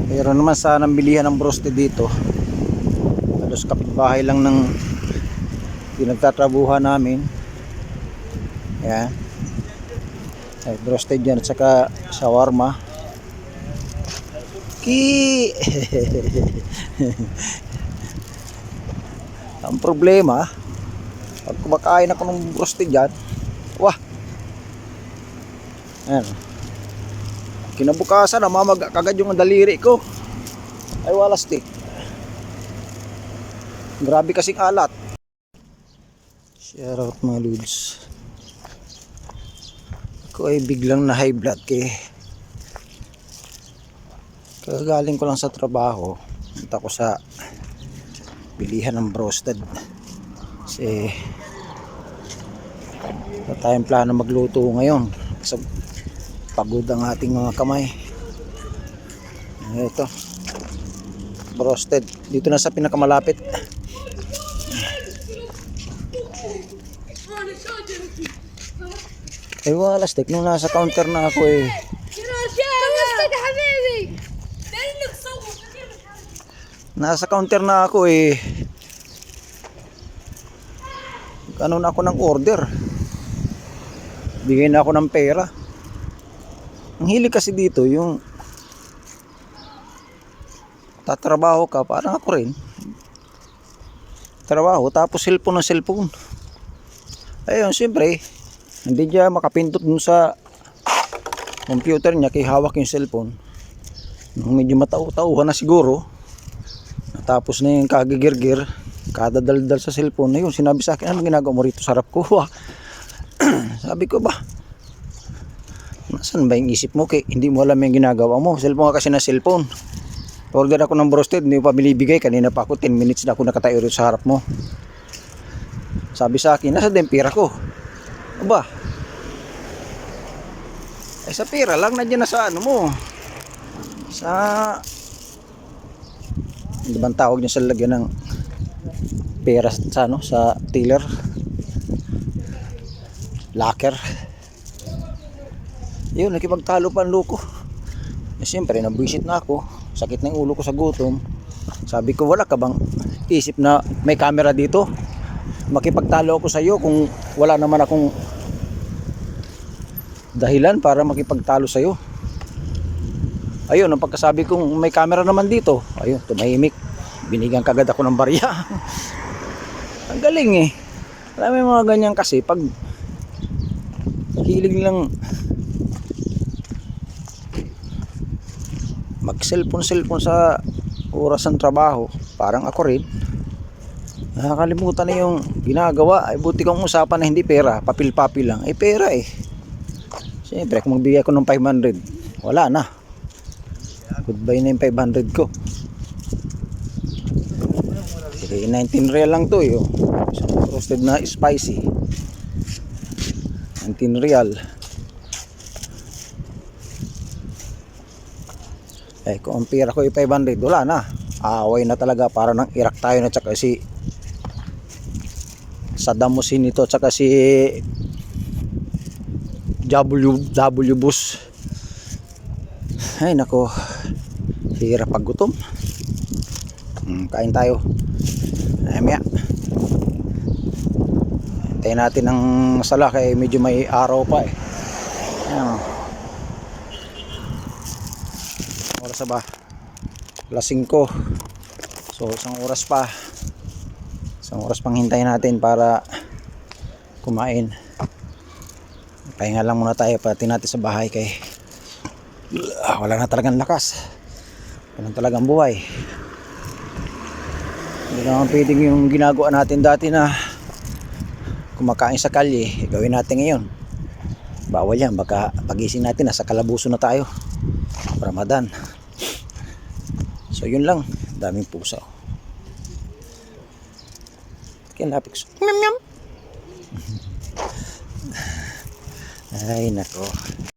Meron naman sanang bilihan ng broste dito. Halos kapitbahay lang ng pinagtatrabuhan namin. Ayan. Ay, broste dyan at saka shawarma. Ang problema, pag kumakain ako ng broste dyan, wah, ayan, kinabukasan namamaga kagad yung daliri ko. Ay walastik. Grabe kasing alat. Shout out mga lods. Ako ay biglang na high blood kagaling ko lang sa trabaho. Punta ko sa bilihan ng broasted kasi wala tayong plano magluto ngayon kasi pagod ang ating mga kamay. Ito broasted dito na sa pinakamalapit. Ay wala stick nung nasa counter na ako eh. Nasa counter na ako eh. Ano na ako ng order. Bigyan na ako ng pera. Ang hilig kasi dito yung tatrabaho ka, parang ako rin. Trabaho tapos cellphone ng cellphone. Ayun, siyempre hindi niya makapindot dun sa computer niya kaya hawak yung cellphone. Nung medyo matau-tauhan na siguro, tapos na yung kagigirgir, kadadaldal sa cellphone. Ayun, sinabi sa akin, ano ginagawa mo rito sa harap ko? Sabi ko ba, nasan ba yung isip mo? Kaya hindi mo alam yung ginagawa mo. Cellphone ka kasi na cellphone. Order ako ng broasted, hindi mo pa binibigay. Kanina pa ako, 10 minutes na ako nakatayo rito sa harap mo. Sabi sa akin, nasa din pera ko? Aba, ay sa pera lang, nandiyan na sa ano mo. Sa ano bang tawag niya sa lagyan ng pera sa ano, sa tiller, locker. Yun, nakipagtalo pa ang loko. Eh siyempre nabwisit na ako, sakit na yung ulo ko sa gutom. Sabi ko, wala ka bang isip na may camera dito? Makipagtalo ako sa iyo kung wala naman akong dahilan para makipagtalo sa iyo. Ayun, ang pagkasabi kong may camera naman dito, ayun, tumahimik. Binigyan kagad ako ng barya. Ang galing eh. Alam mo yung mga ganyan kasi, pag hilig lang mag cellphone sa oras ng trabaho, parang ako rin, nakakalimutan na yung ginagawa. Ay buti kong usapan na hindi pera, papil-papil lang. Eh pera eh. Siyempre kung magbigay ako ng 500, wala na. Goodbye na yung 500 ko. Okay, 19 real lang to eh. Isang roasted na spicy. 19 real. Eh kung ang pera ko ay 500, wala na. Away na talaga, para nang Iraq tayo na tsaka si Saddam Hussein ito tsaka si W Bush. Ay nako, hirap pag gutom. Kain tayo. Maya hintayin natin ng sala kaya medyo may araw pa eh. Ayan. Oras ba? Alas 5. So isang oras pang hintayin natin para kumain. Pahinga lang muna tayo pati natin sa bahay kay wala na talagang lakas, wala na talagang buhay. Hindi naman pwedeng yung ginagawa natin dati na kumakain sa kalye, gawin natin ngayon. Bawal yan, baka pagising natin nasa kalabuso na tayo. Ramadan. So yun lang, daming pusa. Kinapik ko. Ay nako.